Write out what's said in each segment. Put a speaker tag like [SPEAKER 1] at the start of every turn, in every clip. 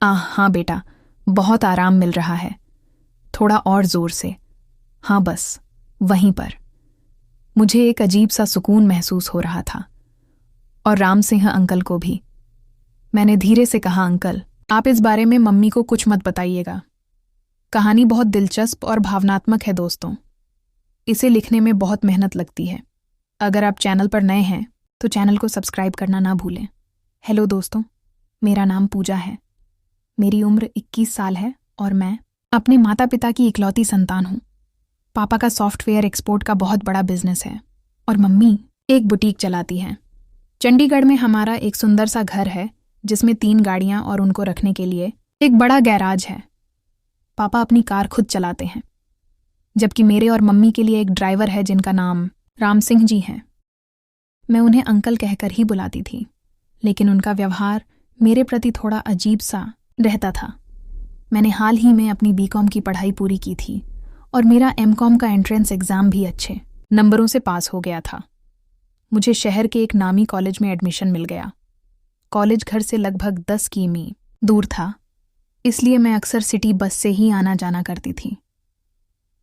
[SPEAKER 1] हाँ बेटा, बहुत आराम मिल रहा है। थोड़ा और जोर से। हाँ बस, वहीं पर। मुझे एक अजीब सा सुकून महसूस हो रहा था, और राम सिंह अंकल को भी। मैंने धीरे से कहा, अंकल, आप इस बारे में मम्मी को कुछ मत बताइएगा। कहानी बहुत दिलचस्प और भावनात्मक है दोस्तों। इसे लिखने में बहुत मेहनत लगती है। अगर आप चैनल पर नए हैं तो चैनल को सब्सक्राइब करना ना भूलें। हेलो दोस्तों, मेरा नाम पूजा है। मेरी उम्र 21 साल है और मैं अपने माता पिता की इकलौती संतान हूँ। पापा का सॉफ्टवेयर एक्सपोर्ट का बहुत बड़ा बिजनेस है और मम्मी एक बुटीक चलाती हैं। चंडीगढ़ में हमारा एक सुंदर सा घर है जिसमें 3 गाड़ियां और उनको रखने के लिए एक बड़ा गैराज है। पापा अपनी कार खुद चलाते हैं, जबकि मेरे और मम्मी के लिए एक ड्राइवर है जिनका नाम राम सिंह जी है। मैं उन्हें अंकल कहकर ही बुलाती थी, लेकिन उनका व्यवहार मेरे प्रति थोड़ा अजीब सा रहता था। मैंने हाल ही में अपनी बीकॉम की पढ़ाई पूरी की थी और मेरा एमकॉम का एंट्रेंस एग्ज़ाम भी अच्छे नंबरों से पास हो गया था। मुझे शहर के एक नामी कॉलेज में एडमिशन मिल गया। कॉलेज घर से लगभग 10 किमी दूर था, इसलिए मैं अक्सर सिटी बस से ही आना जाना करती थी।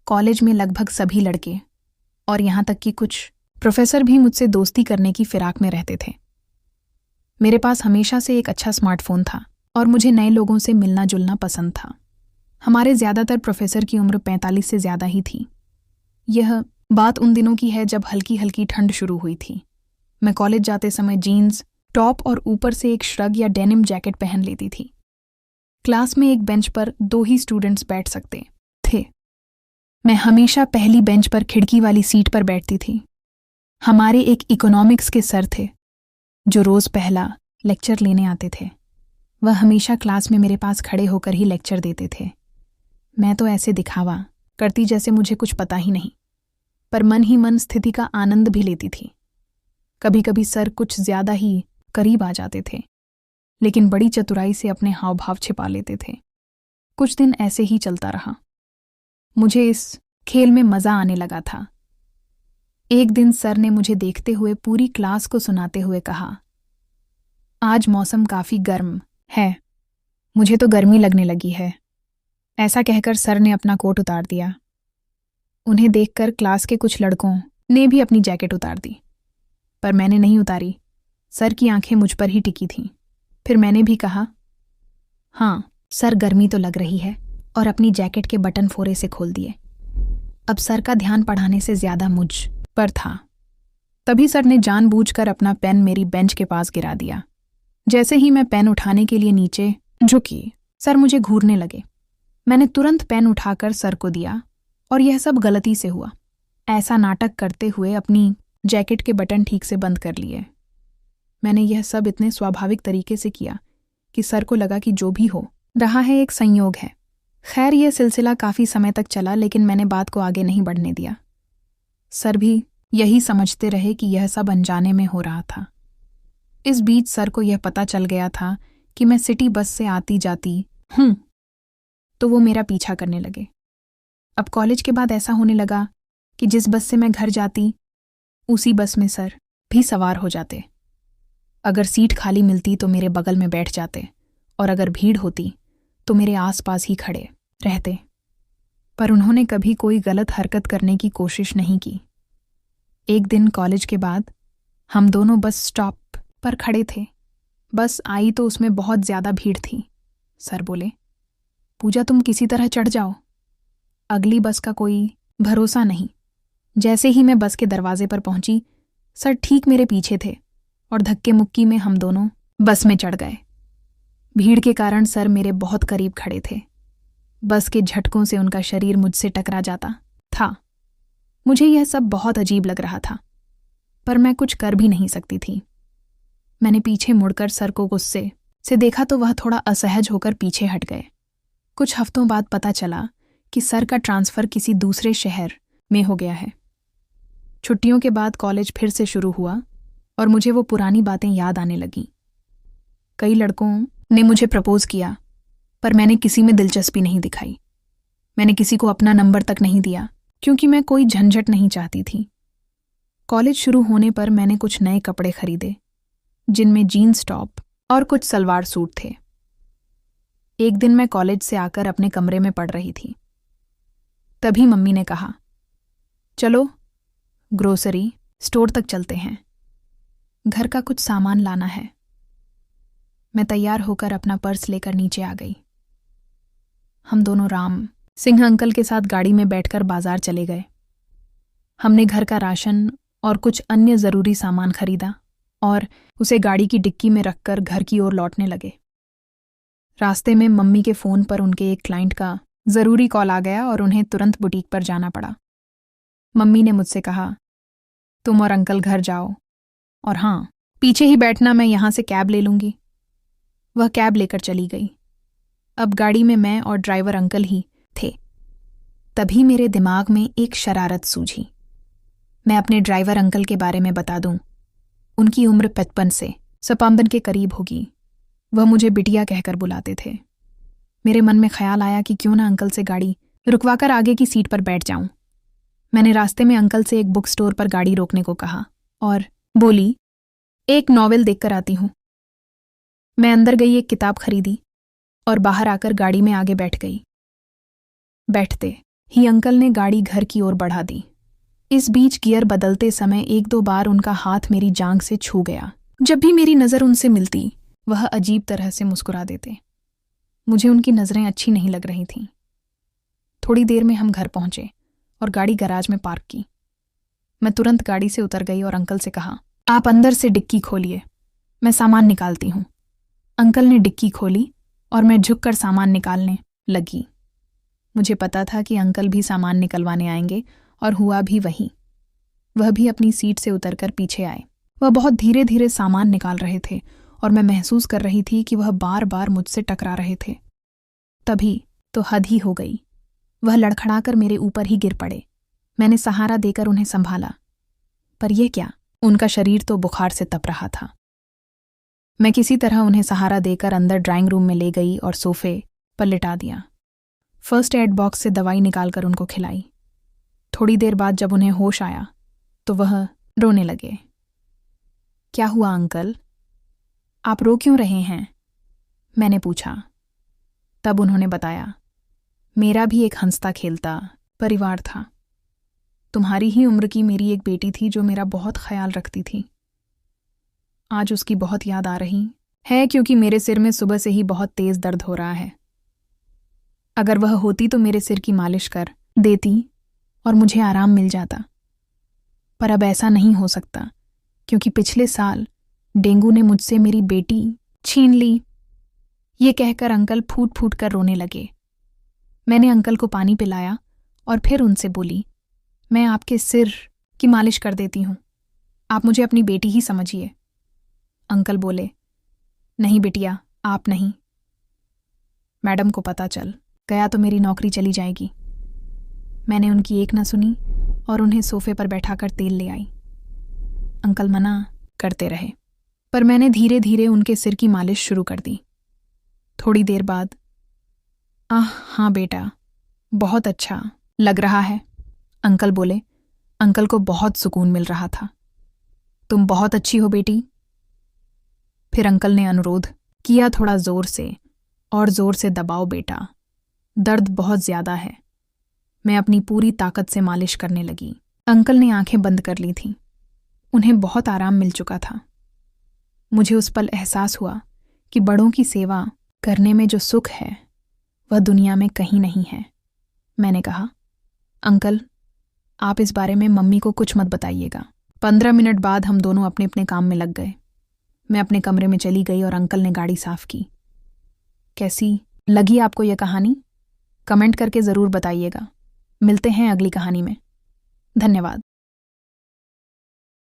[SPEAKER 1] कॉलेज में लगभग सभी लड़के और यहाँ तक कि कुछ प्रोफेसर भी मुझसे दोस्ती करने की फिराक में रहते थे। मेरे पास हमेशा से एक अच्छा स्मार्टफोन था और मुझे नए लोगों से मिलना जुलना पसंद था। हमारे ज़्यादातर प्रोफेसर की उम्र 45 से ज़्यादा ही थी। यह बात उन दिनों की है जब हल्की हल्की ठंड शुरू हुई थी। मैं कॉलेज जाते समय जीन्स टॉप और ऊपर से एक श्रग या डेनिम जैकेट पहन लेती थी। क्लास में एक बेंच पर 2 ही स्टूडेंट्स बैठ सकते थे। मैं हमेशा पहली बेंच पर खिड़की वाली सीट पर बैठती थी। हमारे एक इकोनॉमिक्स के सर थे जो रोज़ पहला लेक्चर लेने आते थे। वह हमेशा क्लास में मेरे पास खड़े होकर ही लेक्चर देते थे। मैं तो ऐसे दिखावा करती जैसे मुझे कुछ पता ही नहीं, पर मन ही मन स्थिति का आनंद भी लेती थी। कभी कभी सर कुछ ज्यादा ही करीब आ जाते थे, लेकिन बड़ी चतुराई से अपने हाव भाव छिपा लेते थे। कुछ दिन ऐसे ही चलता रहा। मुझे इस खेल में मज़ा आने लगा था। एक दिन सर ने मुझे देखते हुए पूरी क्लास को सुनाते हुए कहा, आज मौसम काफ़ी गर्म है। मुझे तो गर्मी लगने लगी है। ऐसा कहकर सर ने अपना कोट उतार दिया। उन्हें देखकर क्लास के कुछ लड़कों ने भी अपनी जैकेट उतार दी, पर मैंने नहीं उतारी। सर की आंखें मुझ पर ही टिकी थीं। फिर मैंने भी कहा, हाँ सर, गर्मी तो लग रही है, और अपनी जैकेट के बटन फोरे से खोल दिए। अब सर का ध्यान पढ़ाने से ज्यादा मुझ पर था। तभी सर ने जानबूझकर अपना पेन मेरी बेंच के पास गिरा दिया। जैसे ही मैं पेन उठाने के लिए नीचे झुकी, सर मुझे घूरने लगे। मैंने तुरंत पेन उठाकर सर को दिया और यह सब गलती से हुआ। ऐसा नाटक करते हुए अपनी जैकेट के बटन ठीक से बंद कर लिए। मैंने यह सब इतने स्वाभाविक तरीके से किया कि सर को लगा कि जो भी हो रहा है एक संयोग है। खैर, यह सिलसिला काफ़ी समय तक चला, लेकिन मैंने बात को आगे नहीं बढ़ने दिया। सर भी यही समझते रहे कि यह सब अनजाने में हो रहा था। इस बीच सर को यह पता चल गया था कि मैं सिटी बस से आती जाती हूँ, तो वो मेरा पीछा करने लगे। अब कॉलेज के बाद ऐसा होने लगा कि जिस बस से मैं घर जाती, उसी बस में सर भी सवार हो जाते। अगर सीट खाली मिलती तो मेरे बगल में बैठ जाते, और अगर भीड़ होती तो मेरे आसपास ही खड़े रहते। पर उन्होंने कभी कोई गलत हरकत करने की कोशिश नहीं की। एक दिन कॉलेज के बाद हम दोनों बस स्टॉप पर खड़े थे। बस आई तो उसमें बहुत ज़्यादा भीड़ थी। सर बोले, पूजा, तुम किसी तरह चढ़ जाओ, अगली बस का कोई भरोसा नहीं। जैसे ही मैं बस के दरवाजे पर पहुंची, सर ठीक मेरे पीछे थे और धक्के मुक्की में हम दोनों बस में चढ़ गए। भीड़ के कारण सर मेरे बहुत करीब खड़े थे। बस के झटकों से उनका शरीर मुझसे टकरा जाता था। मुझे यह सब बहुत अजीब लग रहा था, पर मैं कुछ कर भी नहीं सकती थी। मैंने पीछे मुड़कर सर को गुस्से से देखा तो वह थोड़ा असहज होकर पीछे हट गए। कुछ हफ्तों बाद पता चला कि सर का ट्रांसफ़र किसी दूसरे शहर में हो गया है। छुट्टियों के बाद कॉलेज फिर से शुरू हुआ और मुझे वो पुरानी बातें याद आने लगीं। कई लड़कों ने मुझे प्रपोज़ किया, पर मैंने किसी में दिलचस्पी नहीं दिखाई। मैंने किसी को अपना नंबर तक नहीं दिया, क्योंकि मैं कोई झंझट नहीं चाहती थी। कॉलेज शुरू होने पर मैंने कुछ नए कपड़े खरीदे, जिनमें जीन्स टॉप और कुछ सलवार सूट थे। एक दिन मैं कॉलेज से आकर अपने कमरे में पढ़ रही थी। तभी मम्मी ने कहा, चलो ग्रोसरी स्टोर तक चलते हैं, घर का कुछ सामान लाना है। मैं तैयार होकर अपना पर्स लेकर नीचे आ गई। हम दोनों राम सिंह अंकल के साथ गाड़ी में बैठकर बाजार चले गए। हमने घर का राशन और कुछ अन्य ज़रूरी सामान खरीदा और उसे गाड़ी की डिक्की में रखकर घर की ओर लौटने लगे। रास्ते में मम्मी के फ़ोन पर उनके एक क्लाइंट का ज़रूरी कॉल आ गया और उन्हें तुरंत बुटीक पर जाना पड़ा। मम्मी ने मुझसे कहा, तुम और अंकल घर जाओ और हाँ, पीछे ही बैठना, मैं यहाँ से कैब ले लूँगी। वह कैब लेकर चली गई। अब गाड़ी में मैं और ड्राइवर अंकल ही थे। तभी मेरे दिमाग में एक शरारत सूझी। मैं अपने ड्राइवर अंकल के बारे में बता दूं। उनकी उम्र 55 से 56 के करीब होगी। वह मुझे बिटिया कहकर बुलाते थे। मेरे मन में ख्याल आया कि क्यों ना अंकल से गाड़ी रुकवाकर आगे की सीट पर बैठ जाऊं। मैंने रास्ते में अंकल से एक बुक स्टोर पर गाड़ी रोकने को कहा और बोली, एक नॉवेल देखकर आती हूं। मैं अंदर गई, एक किताब खरीदी और बाहर आकर गाड़ी में आगे बैठ गई। बैठते ही अंकल ने गाड़ी घर की ओर बढ़ा दी। इस बीच गियर बदलते समय 1-2 बार उनका हाथ मेरी जांघ से छू गया। जब भी मेरी नज़र उनसे मिलती, वह अजीब तरह से मुस्कुरा देते। मुझे उनकी नज़रें अच्छी नहीं लग रही थीं। थोड़ी देर में हम घर पहुंचे और गाड़ी गैराज में पार्क की। मैं तुरंत गाड़ी से उतर गई और अंकल से कहा, आप अंदर से डिक्की खोलिए, मैं सामान निकालती हूँ। अंकल ने डिक्की खोली और मैं झुककर सामान निकालने लगी। मुझे पता था कि अंकल भी सामान निकलवाने आएंगे और हुआ भी वही। वह भी अपनी सीट से उतरकर पीछे आए। वह बहुत धीरे धीरे सामान निकाल रहे थे और मैं महसूस कर रही थी कि वह बार बार मुझसे टकरा रहे थे। तभी तो हद ही हो गई। वह लड़खड़ाकर मेरे ऊपर ही गिर पड़े। मैंने सहारा देकर उन्हें संभाला, पर यह क्या, उनका शरीर तो बुखार से तप रहा था। मैं किसी तरह उन्हें सहारा देकर अंदर ड्राइंग रूम में ले गई और सोफे पर लिटा दिया। फर्स्ट एड बॉक्स से दवाई निकालकर उनको खिलाई। थोड़ी देर बाद जब उन्हें होश आया तो वह रोने लगे। क्या हुआ अंकल, आप रो क्यों रहे हैं? मैंने पूछा। तब उन्होंने बताया, मेरा भी एक हंसता खेलता परिवार था। तुम्हारी ही उम्र की मेरी एक बेटी थी जो मेरा बहुत ख्याल रखती थी। आज उसकी बहुत याद आ रही है क्योंकि मेरे सिर में सुबह से ही बहुत तेज दर्द हो रहा है। अगर वह होती तो मेरे सिर की मालिश कर देती और मुझे आराम मिल जाता, पर अब ऐसा नहीं हो सकता क्योंकि पिछले साल डेंगू ने मुझसे मेरी बेटी छीन ली। ये कहकर अंकल फूट फूट कर रोने लगे। मैंने अंकल को पानी पिलाया और फिर उनसे बोली, मैं आपके सिर की मालिश कर देती हूँ, आप मुझे अपनी बेटी ही समझिए। अंकल बोले, नहीं बिटिया, आप नहीं। मैडम को पता चल गया तो मेरी नौकरी चली जाएगी। मैंने उनकी एक न सुनी और उन्हें सोफे पर बैठाकर तेल ले आई। अंकल मना करते रहे, पर मैंने धीरे धीरे उनके सिर की मालिश शुरू कर दी। थोड़ी देर बाद, हाँ बेटा, बहुत अच्छा लग रहा है, अंकल बोले। अंकल को बहुत सुकून मिल रहा था। तुम बहुत अच्छी हो बेटी। फिर अंकल ने अनुरोध किया, थोड़ा जोर से और जोर से दबाओ बेटा, दर्द बहुत ज्यादा है। मैं अपनी पूरी ताकत से मालिश करने लगी। अंकल ने आंखें बंद कर ली थीं। उन्हें बहुत आराम मिल चुका था। मुझे उस पल एहसास हुआ कि बड़ों की सेवा करने में जो सुख है वह दुनिया में कहीं नहीं है। मैंने कहा, अंकल आप इस बारे में मम्मी को कुछ मत बताइएगा। 15 मिनट बाद हम दोनों अपने अपने काम में लग गए। मैं अपने कमरे में चली गई और अंकल ने गाड़ी साफ की। कैसी लगी आपको यह कहानी? कमेंट करके ज़रूर बताइएगा। मिलते हैं अगली कहानी में। धन्यवाद।